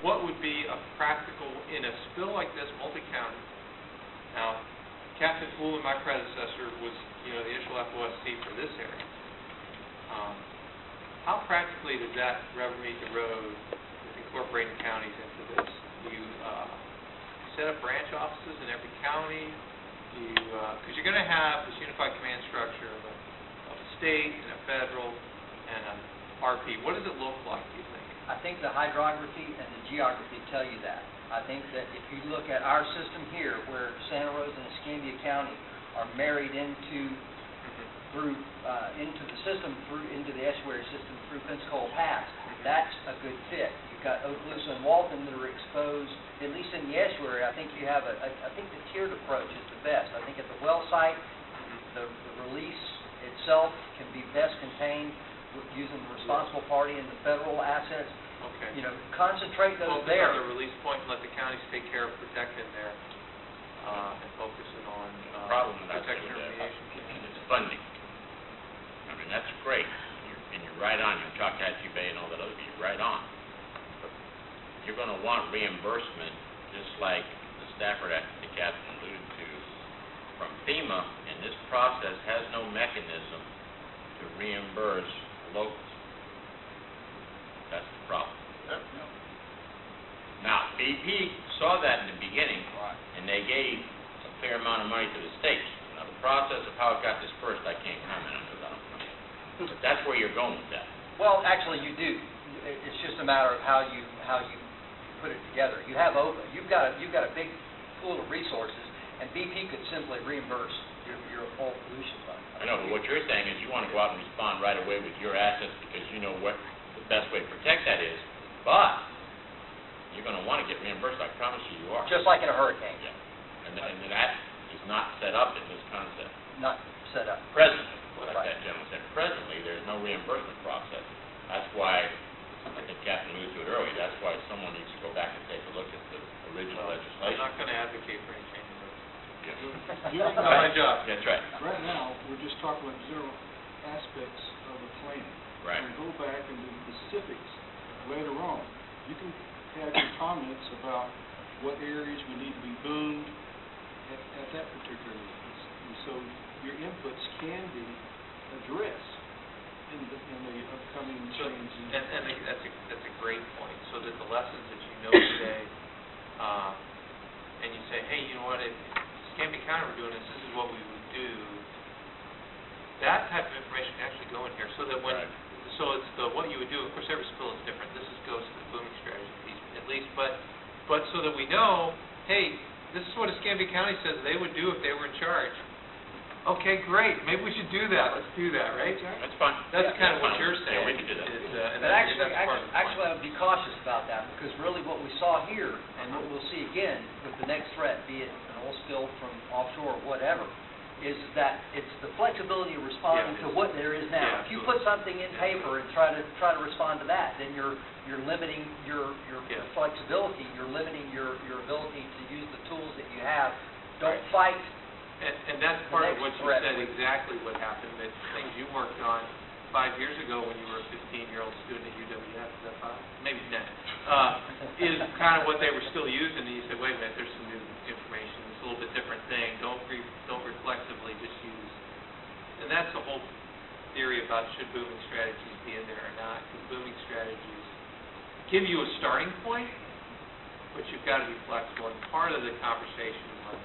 what would be a practical, in a spill like this, multi-county? Now, Captain Poole, my predecessor, was, the initial FOSC for this area. How practically does that rubber meet the road with incorporating counties into this? Do you set up branch offices in every county? Because you're going to have this unified command structure of a state and a federal and an RP. What does it look like, do you think? I think the hydrography and the geography tell you that. I think that if you look at our system here, where Santa Rosa and Escambia County are married into the system, into the estuary system through Pensacola Pass, that's a good fit. You've got Okaloosa and Walton that are exposed, at least in the estuary. I think you have I think the tiered approach is the best. I think at the well site, the release itself can be best contained using the responsible party and the federal assets. Okay. Concentrate those focus there. On the release point and let the counties take care of protecting there, and focusing on protection and remediation. It's funding. I mean, that's great. You're right on. You're Choctaw Bay and all that other. You're right on. But you're going to want reimbursement, just like the Stafford Act that the captain alluded to, from FEMA. And this process has no mechanism to reimburse locals. That's the problem. Yep. Now, BP saw that in the beginning, and they gave a fair amount of money to the states. Now, the process of how it got dispersed, I can't comment on because I don't know. But that's where you're going with that. Well, actually, you do. It's just a matter of how you put it together. You've got a big pool of resources, and BP could simply reimburse your whole pollution fund. I know, but what you're saying is you want to go out and respond right away with your assets because you know what the best way to protect that is. But you're going to want to get reimbursed. I promise you are. Just like in a hurricane. Yeah. And that is not set up in this concept. Not set up. Presently, like that gentleman said, presently there's no reimbursement process. That's why, I think Captain alluded to it earlier, that's why someone needs to go back and take a look at the original legislation. I'm not going to advocate for any changes. Yeah. Not my job. That's right. Right now, we're just talking about general aspects of the plan. Right. And go back and do the specifics later on. You can have your comments about what areas we need to be boomed at that particular instance. And so your inputs can be addressed in the upcoming changes. And that's a great point. So that the lessons that you know today, and you say, hey, you know what, if Escambia County were doing this is what we would do. That type of information can actually go in here, so that when, so it's what you would do. Of course, every spill is different. This goes to the booming strategy piece, at least, but so that we know, hey, this is what Escambia County says they would do if they were in charge. Okay, great. Maybe we should do that. Let's do that, right? That's fine. That's kind of what you're saying. Yeah, we can do that. But actually, I would be cautious about that, because really what we saw here and what we'll see again with the next threat, be it an oil spill from offshore or whatever, is that it's the flexibility of responding to what there is now. Yeah, if you put something in paper and try to respond to that, then you're limiting your flexibility. You're limiting your ability to use the tools that you have. Don't fight. And that's part of what you said, exactly what happened. That things you worked on 5 years ago when you were a 15-year-old student at UWF, is that 5? Maybe 10. Is kind of what they were still using. And you said, wait a minute, there's some new information. It's a little bit different thing. Don't reflexively just use. And that's the whole theory about should booming strategies be in there or not. Because booming strategies give you a starting point, but you've got to be flexible. And part of the conversation was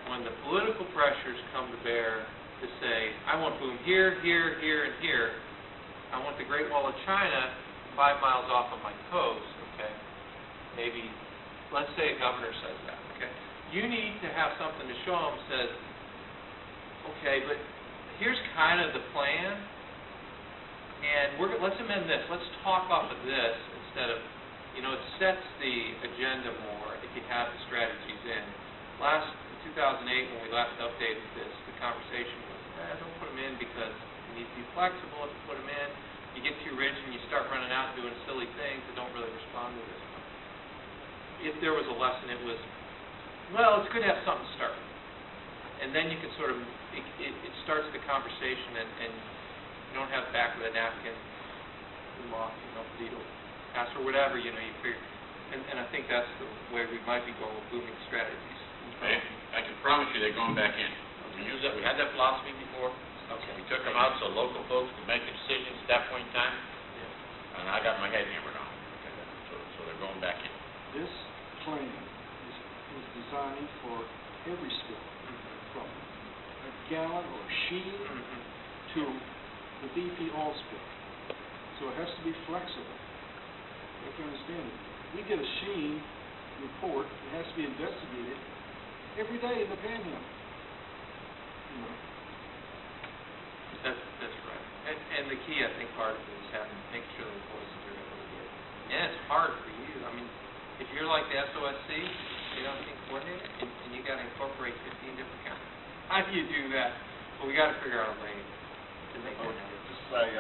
when the political pressures come to bear to say, I want boom here, here, here, and here. I want the Great Wall of China 5 miles off of my coast, okay? Maybe, let's say a governor says that, okay? You need to have something to show them says, okay, but here's kind of the plan, and let's amend this. Let's talk off of this instead of, it sets the agenda more if you have the strategies in. In 2008, when we last updated this, the conversation was, don't put them in because you need to be flexible. If you put them in, you get too rich and you start running out and doing silly things that don't really respond to this. If there was a lesson, it was, well, it's good to have something to start with. And then you can sort of, it starts the conversation and you don't have back of the napkin, moth, needle, pass or whatever, you figure, And I think that's the way we might be going with booming strategies. Okay. I can promise you they're going back in. We had that philosophy before. Okay. We took them out so local folks could make the decisions at that point in time, and I got my head hammered on. So they're going back in. This plan is designed for every spill, from a gallon or sheen to the BP oil spill. So it has to be flexible. You have to understand it. We get a sheen report, it has to be investigated every day in the Panhandle. You know. That's right. And the key, I think, part of it is having make sure the voices are able to get. And it's hard for you. I mean, if you're like the SOSC, team coordinator, and you got to incorporate 15 different counties. How do you do that? Well, we got to figure out a way to make it happen. Just say,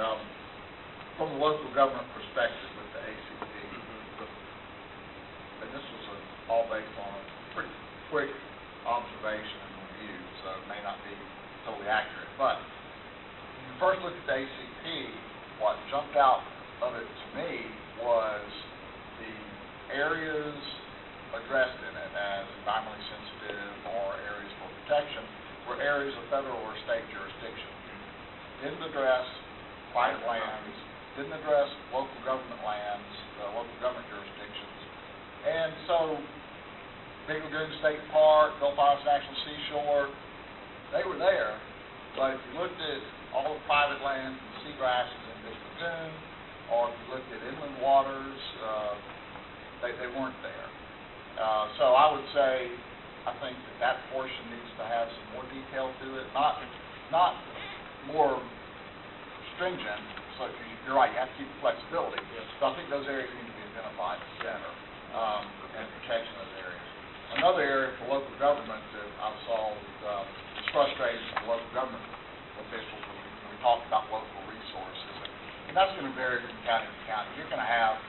from a local government perspective with the ACP, and this was all based on a pretty quick observation and review, so it may not be totally accurate, but when you first look at the ACP, what jumped out of it to me was the areas addressed in it as environmentally sensitive or areas for protection were areas of federal or state jurisdiction. Didn't address private lands, didn't address local government lands, local government jurisdictions. And so, Big Lagoon State Park, Gulf Islands National Seashore, they were there, but if you looked at all the private lands and seagrasses in Big Lagoon, or if you looked at inland waters, they weren't there. So I would say, I think that portion needs to have some more detail to it, not more stringent. So you're right, you have to keep flexibility. So I think those areas need to be identified better, and protection of those areas. Another area for local government that I saw was frustrating for local government officials when we talked about local resources, and that's going to vary from county to county. You're going to have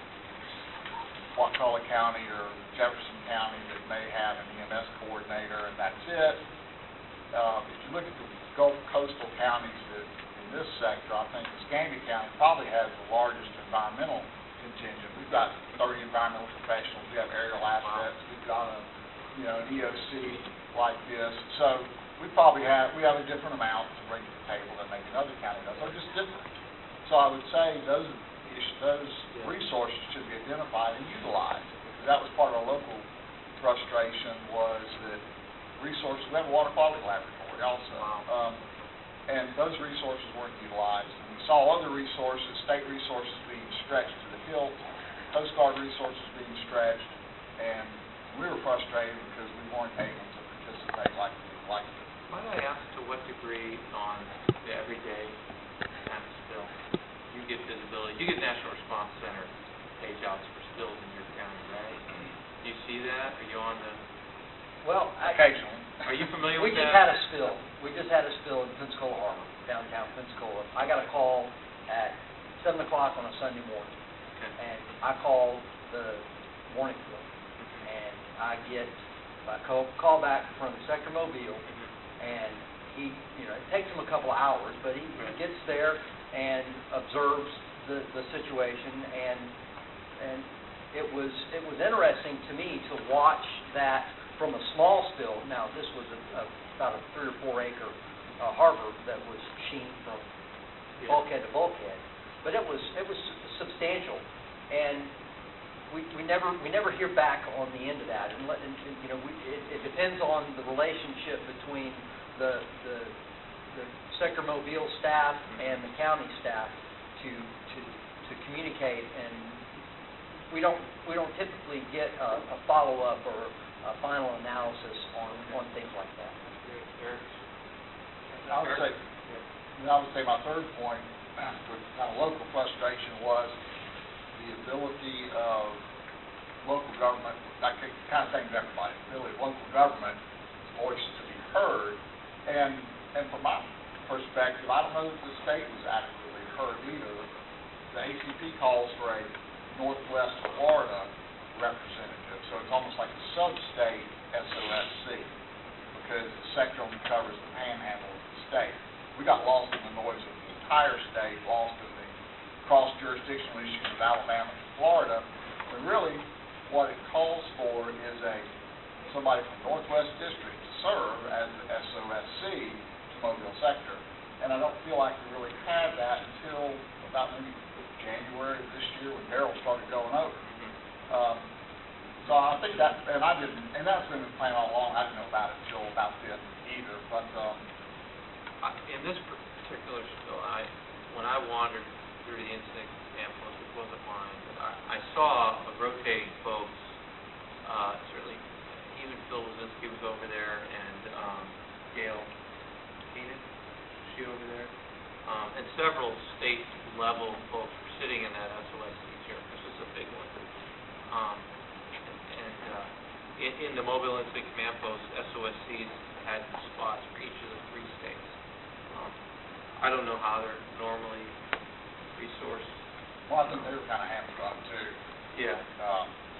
Wakulla County or Jefferson County that may have an EMS coordinator, and that's it. If you look at the Gulf coastal counties that in this sector, I think Escambia County probably has the largest environmental contingent. We've got 30 environmental professionals. We have aerial assets. We've got an EOC like this. So we have a different amount to bring to the table than maybe another county does. They're just different. So I would say those resources should be identified and utilized, because that was part of our local frustration, was that resources, we have a water quality laboratory also, and those resources weren't utilized. And we saw other resources, state resources being stretched to the hilt, Coast Guard resources being stretched, and we were frustrated because we weren't able to participate like we would like to. Might I ask to what degree on the everyday kind of spill you get visibility? You get National Response Center page outs for spills in your county, right? Do you see that? Are you on the... Well, Occasionally. Are you familiar we with just that? had a spill. We just had a spill in Pensacola Harbor, downtown Pensacola. I got a call at 7 o'clock on a Sunday morning, Okay. and I called the warning field, and I call back from Sector Mobile, and he, it takes him a couple of hours, but he gets there and observes the situation, and it was interesting to me to watch that from a small spill. Now, this was about a 3 or 4 acre harbor that was sheen from bulkhead to bulkhead, but it was substantial, and we never hear back on the end of that. And it depends on the relationship between the Sector Mobile staff and the county staff to communicate, and we don't typically get a follow-up or a final analysis on things like that. I would say my third point with kind of local frustration was the ability of local government, I kind of think of everybody, really local government voice to be heard, and from my perspective, I don't know that the state was adequately heard either. The ACP calls for a Northwest Florida representative, so it's almost like a sub-state SOSC, because the sector only covers the panhandle of the state. We got lost in the noise of the entire state, lost in the cross-jurisdictional issues of Alabama and Florida, when really what it calls for is somebody from Northwest District to serve as the SOSC to Mobile sector. And I don't feel like we really had that until about maybe January of this year when Darrell started going over. So I think that, and that's been in the plan all along. I didn't know about it until about then either. But in this particular spill, when I wandered through the incident examples, which wasn't mine, but I saw a rotating folks. Certainly, even Phil Wazinski was over there, and Gail Keenan, she over there, and several state-level folks were sitting in that SOSC chair. This is a big one. In the Mobile Incident Command Post, SOSCs had spots for each of the 3 states. I don't know how they're normally resourced. well, I think they were kind of hamstrung too. Yeah.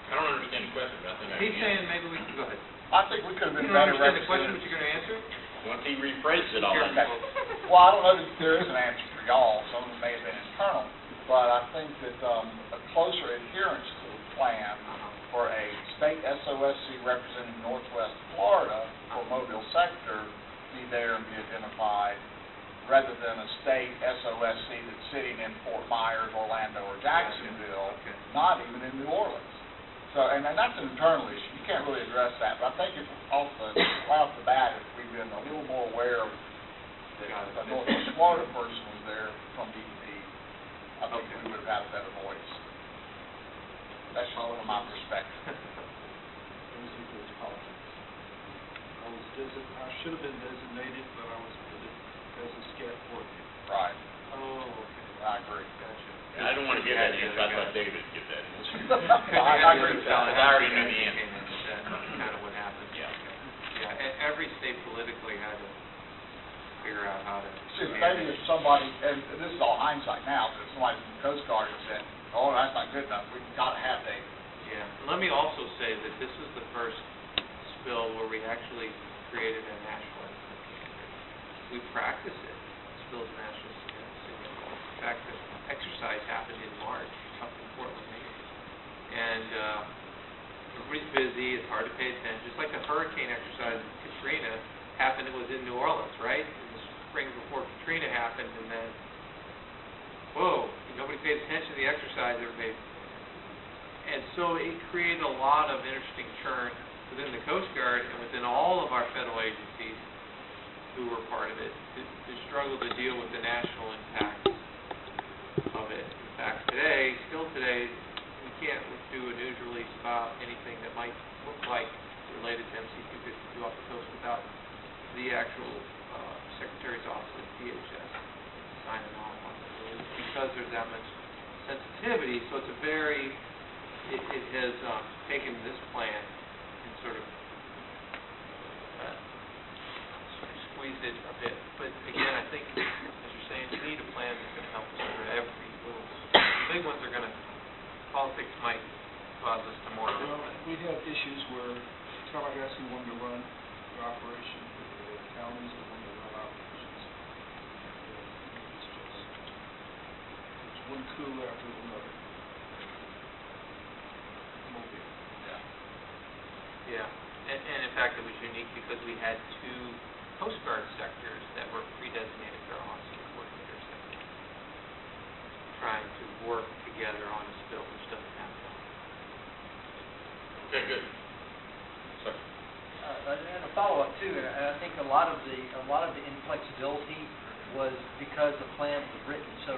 I don't understand the question, but I think I He's can saying maybe we can go ahead. I think we could have You been don't better understand the question, but represented. you're going to answer it? Once he rephrases it all, Here, then. folks. Well, I don't know that there is an answer for y'all. Some of it may have been internal, but I think that a closer adherence to the plan for a state SOSC representing Northwest Florida for Mobile sector be there and be identified, rather than a state SOSC that's sitting in Fort Myers, Orlando, or Jacksonville, Okay. not even in New Orleans. So, and that's an internal issue. You can't really address that, but I think if also, right off the bat, if we've been a little more aware of that a Northwest Florida person was there from DEP, I think we would have had a better voice. That's just from my perspective. It's politics. I should have been designated, but I was put as a scat coordinator. Right. Oh, okay. I agree. Gotcha. I don't want to give that answer, I thought David would give that answer. I agree with that. I already knew the answer. That's kind of what happened. Yeah. Yeah, every state politically had to figure out how to See, maybe manage. if somebody, and this is all hindsight now, but if somebody from the Coast Guard had said, oh, that's not good enough, we've got to have data. Yeah. Let me also say that this is the first spill where we actually created a national incident standard. We practice it. Spills national significance. In fact, the exercise happened in March up in Portland, Maine. And everybody's busy. It's hard to pay attention. Just like the hurricane exercise in Katrina happened. It was in New Orleans, right? In the spring before Katrina happened, and then, whoa, nobody paid attention to the exercise. Everybody. And so it created a lot of interesting churn within the Coast Guard and within all of our federal agencies who were part of it to struggle to deal with the national impact of it. In fact, still today, we can't do a news release about anything that might look like related to MC-252 off the coast without the actual Secretary's Office of DHS signing off on the release because there's that much sensitivity. So it's it has taken this plan and sort of squeezed it a bit. But again, I think, as you're saying, you need a plan that's going to help us through every little. The big ones are going to, politics might cause us to more. Well, we had issues where Tallahassee wanted to run the operation, the counties that wanted to run operations. It's one coup after another. Yeah, and in fact, it was unique because we had 2 Coast Guard sectors that were pre-designated for on-scene coordinators that were trying to work together on a spill, which doesn't happen. Okay, good. So, And a follow-up too, and I think a lot of the inflexibility was because the plan was written so